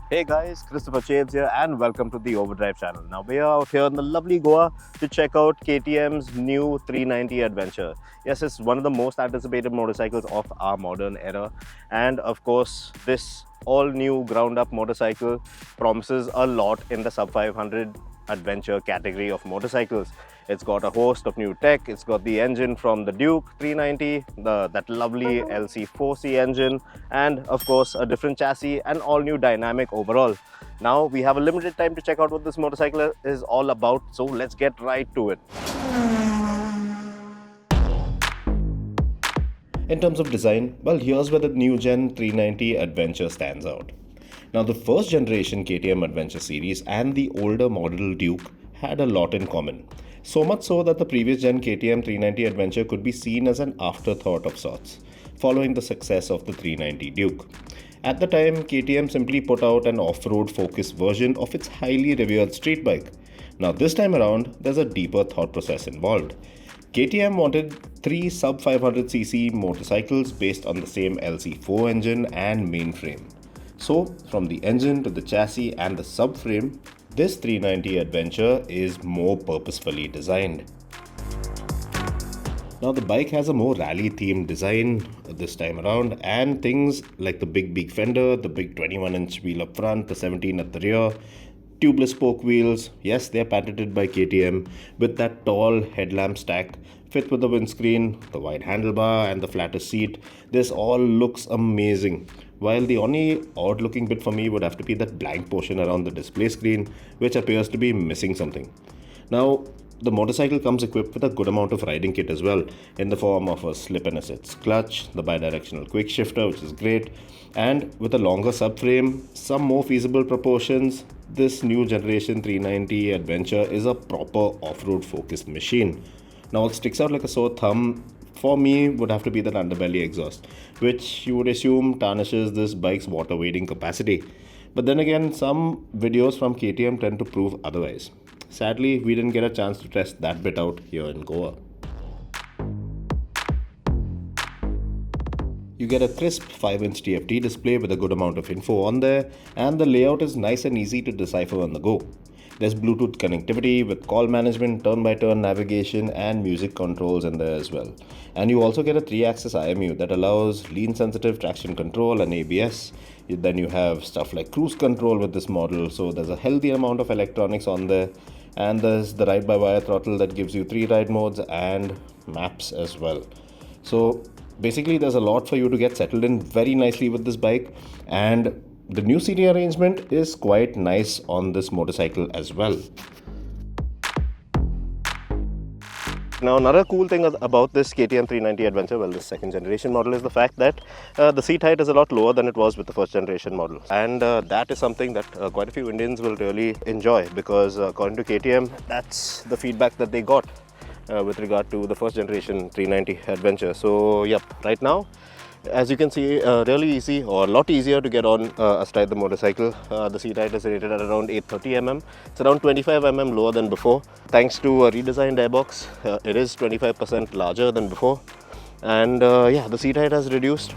Hey guys, Christopher Chaves here and welcome to the Overdrive channel. Now we are out here in the lovely Goa to check out KTM's new 390 Adventure. Yes, it's one of the most anticipated motorcycles of our modern era, and of course this all new ground up motorcycle promises a lot in the sub 500 adventure category of motorcycles. It's got a host of new tech. It's got the engine from the Duke 390, that lovely LC4C engine, and of course a different chassis and all new dynamic overall. Now we have a limited time to check out what this motorcycle is all about, so let's get right to it. In terms of design, well, here's where the new Gen 390 Adventure stands out. Now, the first generation KTM Adventure series and the older model Duke had a lot in common. So much so that the previous gen KTM 390 Adventure could be seen as an afterthought of sorts, following the success of the 390 Duke. At the time, KTM simply put out an off-road focused version of its highly revered street bike. Now, this time around, there's a deeper thought process involved. KTM wanted three sub 500cc motorcycles based on the same LC4 engine and mainframe. So, from the engine to the chassis and the subframe, this 390 Adventure is more purposefully designed. Now, the bike has a more rally themed design this time around, and things like the big fender, the big 21-inch wheel up front, the 17 at the rear, tubeless spoke wheels. Yes, they're patented by KTM with that tall headlamp stack, fit with the windscreen, the wide handlebar, and the flatter seat. This all looks amazing. While the only odd looking bit for me would have to be that blank portion around the display screen, which appears to be missing something. Now, the motorcycle comes equipped with a good amount of riding kit as well, in the form of a slip and assist clutch, the bidirectional quick shifter, which is great, and with a longer subframe, some more feasible proportions. This new generation 390 Adventure is a proper off-road focused machine. Now, what sticks out like a sore thumb for me would have to be that underbelly exhaust, which you would assume tarnishes this bike's water wading capacity. But then again, some videos from KTM tend to prove otherwise. Sadly, we didn't get a chance to test that bit out here in Goa. You get a crisp 5-inch TFT display with a good amount of info on there, and the layout is nice and easy to decipher on the go. There's Bluetooth connectivity with call management, turn-by-turn navigation, and music controls in there as well. And you also get a 3-axis IMU that allows lean-sensitive traction control and ABS. Then you have stuff like cruise control with this model, so there's a healthy amount of electronics on there. And there's the ride-by-wire throttle that gives you 3 ride modes and maps as well. So basically, there's a lot for you to get settled in very nicely with this bike, and the new seating arrangement is quite nice on this motorcycle as well. Now, another cool thing about this KTM 390 Adventure, well, this second generation model, is the fact that the seat height is a lot lower than it was with the first generation model. And that is something that quite a few Indians will really enjoy, because according to KTM, that's the feedback that they got with regard to the first generation 390 Adventure. So, yep, right now, as you can see, really easy, or a lot easier to get on astride the motorcycle. The seat height is rated at around 830 mm. It's around 25 mm lower than before. Thanks to a redesigned airbox, it is 25% larger than before. And yeah, the seat height has reduced.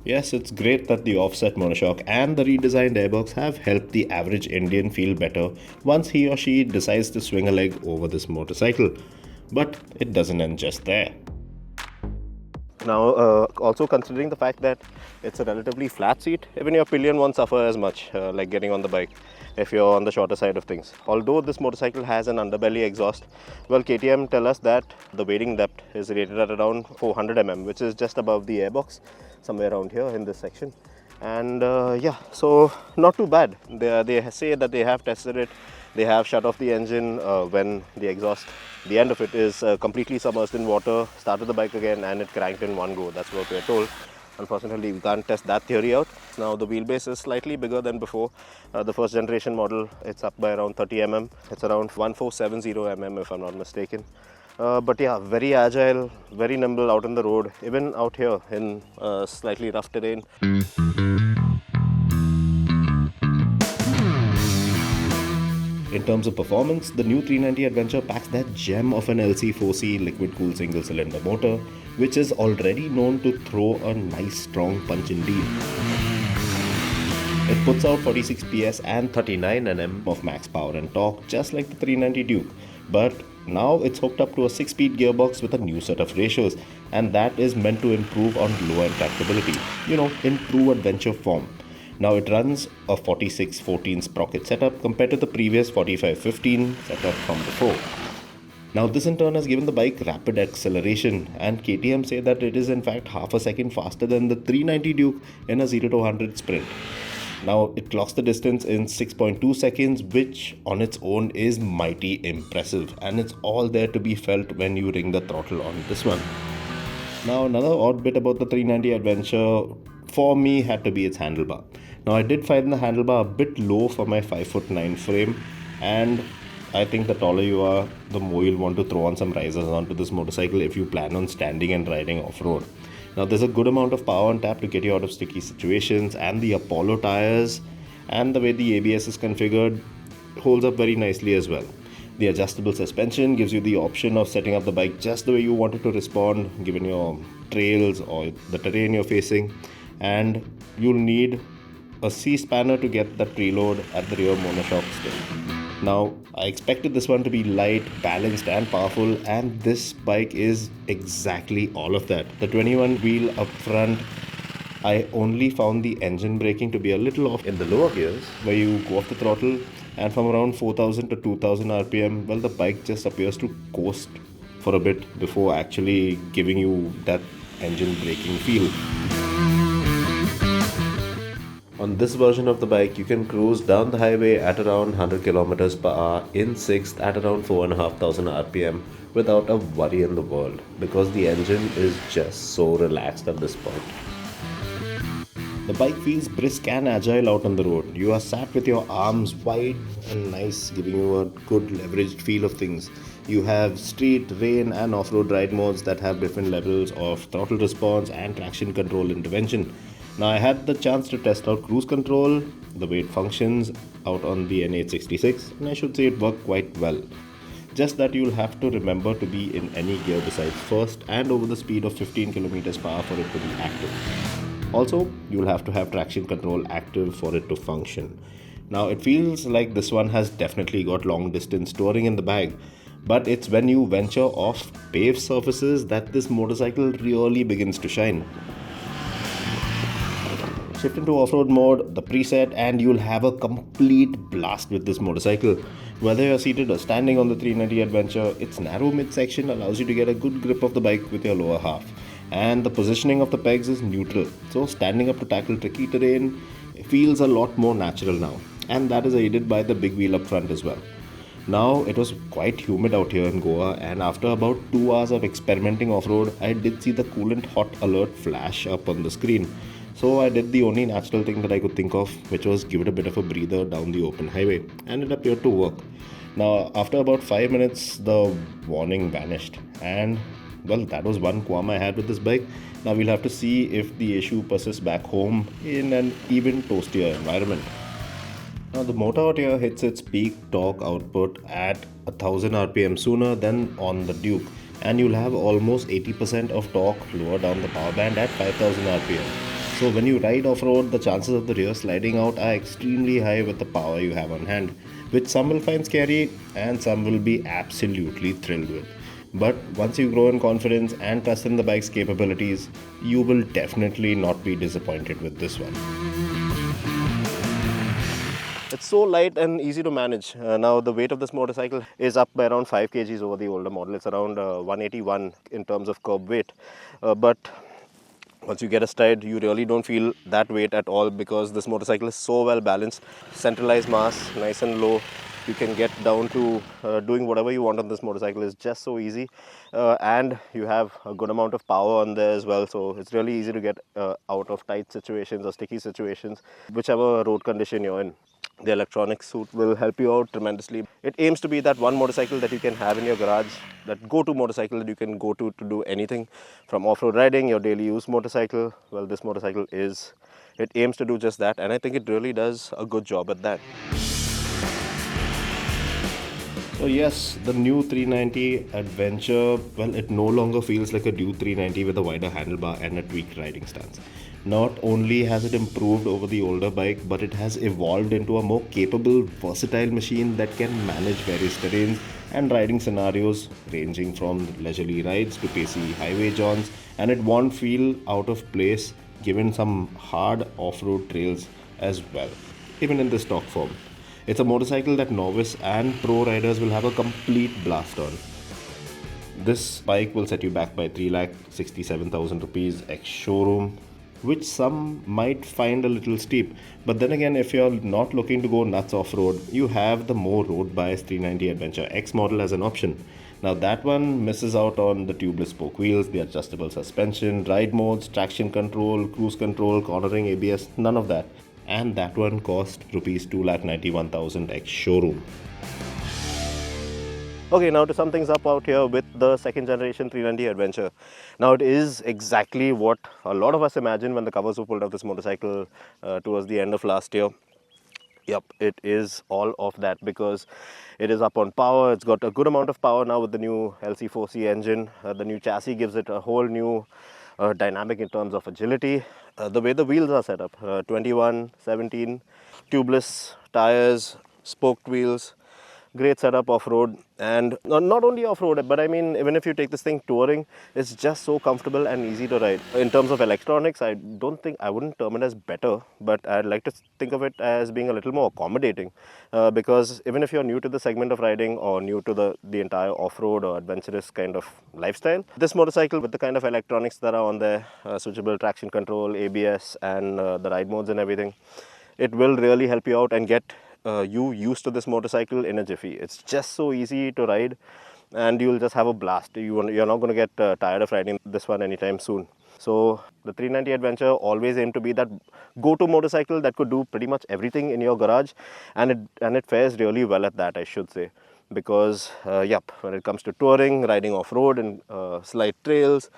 Yes, it's great that the offset monoshock and the redesigned airbox have helped the average Indian feel better once he or she decides to swing a leg over this motorcycle. But it doesn't end just there. Now, also considering the fact that it's a relatively flat seat, even your pillion won't suffer as much like getting on the bike if you're on the shorter side of things. Although this motorcycle has an underbelly exhaust, well, KTM tell us that the wading depth is rated at around 400 mm, which is just above the airbox, somewhere around here in this section. And yeah, so not too bad. They say that they have tested it. They have shut off the engine when the exhaust, the end of it, is completely submerged in water, started the bike again, and it cranked in one go. That's what we're told. Unfortunately, we can't test that theory out. Now, the wheelbase is slightly bigger than before. The first generation model, it's up by around 30 mm. It's around 1470 mm if I'm not mistaken. But yeah, very agile, very nimble out on the road, even out here in slightly rough terrain. In terms of performance, the new 390 Adventure packs that gem of an LC4C liquid-cooled single-cylinder motor, which is already known to throw a nice strong punch indeed. It puts out 46 PS and 39 Nm of max power and torque, just like the 390 Duke. But now it's hooked up to a 6-speed gearbox with a new set of ratios, and that is meant to improve on low-end tractability, in true adventure form. Now it runs a 4614 sprocket setup compared to the previous 4515 setup from before. Now this in turn has given the bike rapid acceleration, and KTM say that it is in fact half a second faster than the 390 Duke in a 0 to 100 sprint. Now it clocks the distance in 6.2 seconds, which on its own is mighty impressive, and it's all there to be felt when you ring the throttle on this one. Now another odd bit about the 390 Adventure for me had to be its handlebar. Now I did find the handlebar a bit low for my 5'9" frame, and I think the taller you are, the more you'll want to throw on some risers onto this motorcycle if you plan on standing and riding off-road. Now there's a good amount of power on tap to get you out of sticky situations, and the Apollo tires and the way the ABS is configured holds up very nicely as well. The adjustable suspension gives you the option of setting up the bike just the way you want it to respond given your trails or the terrain you're facing, and you'll need a C-spanner to get that preload at the rear monoshock still. Now, I expected this one to be light, balanced and powerful, and this bike is exactly all of that. The 21 wheel up front, I only found the engine braking to be a little off in the lower gears where you go off the throttle, and from around 4000 to 2000 RPM, well, the bike just appears to coast for a bit before actually giving you that engine braking feel. On this version of the bike, you can cruise down the highway at around 100 kilometers per hour in 6th at around 4,500 RPM without a worry in the world, because the engine is just so relaxed at this point. The bike feels brisk and agile out on the road. You are sat with your arms wide and nice, giving you a good leveraged feel of things. You have street, rain and off-road ride modes that have different levels of throttle response and traction control intervention. Now I had the chance to test out cruise control, the way it functions out on the N866, and I should say it worked quite well. Just that you'll have to remember to be in any gear besides first and over the speed of 15 km per hour for it to be active. Also, you'll have to have traction control active for it to function. Now it feels like this one has definitely got long distance touring in the bag, but it's when you venture off paved surfaces that this motorcycle really begins to shine. Shift into off-road mode, the preset, and you'll have a complete blast with this motorcycle. Whether you're seated or standing on the 390 Adventure, its narrow midsection allows you to get a good grip of the bike with your lower half. And the positioning of the pegs is neutral, so standing up to tackle tricky terrain feels a lot more natural now. And that is aided by the big wheel up front as well. Now, it was quite humid out here in Goa, and after about 2 hours of experimenting off-road, I did see the coolant hot alert flash up on the screen. So I did the only natural thing that I could think of, which was give it a bit of a breather down the open highway, and it appeared to work. Now, after about 5 minutes, the warning vanished, and well, that was one qualm I had with this bike. Now we'll have to see if the issue persists back home in an even toastier environment. Now the motor out here hits its peak torque output at 1000 RPM sooner than on the Duke, and you'll have almost 80% of torque lower down the power band at 5000 RPM. So when you ride off-road, the chances of the rear sliding out are extremely high with the power you have on hand, which some will find scary and some will be absolutely thrilled with. But once you grow in confidence and trust in the bike's capabilities, you will definitely not be disappointed with this one. It's so light and easy to manage. Now the weight of this motorcycle is up by around 5 kgs over the older model. It's around 181 in terms of curb weight. But once you get astride, you really don't feel that weight at all, because this motorcycle is so well balanced. Centralized mass, nice and low. You can get down to doing whatever you want on this motorcycle. Is just so easy, and you have a good amount of power on there as well, so it's really easy to get out of tight situations or sticky situations, whichever road condition you're in. The electronic suit will help you out tremendously. It aims to be that one motorcycle that you can have in your garage, that go-to motorcycle that you can go to do anything from off-road riding, your daily use motorcycle. Well, this motorcycle it aims to do just that, and I think it really does a good job at that. So yes, the new 390 Adventure, well, it no longer feels like a new 390 with a wider handlebar and a tweaked riding stance. Not only has it improved over the older bike, but it has evolved into a more capable, versatile machine that can manage various terrains and riding scenarios ranging from leisurely rides to pacey highway jaunts, and it won't feel out of place given some hard off-road trails as well, even in the stock form. It's a motorcycle that novice and pro riders will have a complete blast on. This bike will set you back by 3,67,000 rupees ex showroom, which some might find a little steep. But then again, if you're not looking to go nuts off road, you have the more road biased 390 Adventure X model as an option. Now, that one misses out on the tubeless spoke wheels, the adjustable suspension, ride modes, traction control, cruise control, cornering, ABS, none of that. And that one cost rupees 2,91,000 ex showroom. Okay, now to sum things up out here with the second generation 390 Adventure. Now it is exactly what a lot of us imagined when the covers were pulled off this motorcycle towards the end of last year. Yep, it is all of that because it is up on power. It's got a good amount of power now with the new LC4C engine. The new chassis gives it a whole new dynamic in terms of agility. The way the wheels are set up, 21, 17, tubeless tires, spoked wheels, great setup off-road, and not only off-road, but I mean, even if you take this thing touring, it's just so comfortable and easy to ride. In terms of electronics, I wouldn't term it as better, but I'd like to think of it as being a little more accommodating, because even if you're new to the segment of riding or new to the entire off-road or adventurous kind of lifestyle, this motorcycle with the kind of electronics that are on there, switchable traction control, ABS, and the ride modes and everything, it will really help you out and get you used to this motorcycle in a jiffy. It's just so easy to ride and you'll just have a blast. You're not going to get tired of riding this one anytime soon. So the 390 Adventure always aimed to be that go-to motorcycle that could do pretty much everything in your garage, and it fares really well at that, I should say. Because when it comes to touring, riding off-road and slight trails,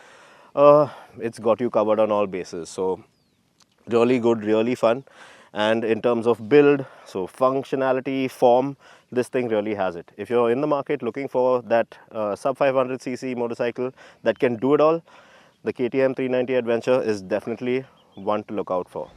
it's got you covered on all bases. So really good, really fun. And in terms of build, so functionality, form, this thing really has it. If you're in the market looking for that sub 500cc motorcycle that can do it all, the KTM 390 Adventure is definitely one to look out for.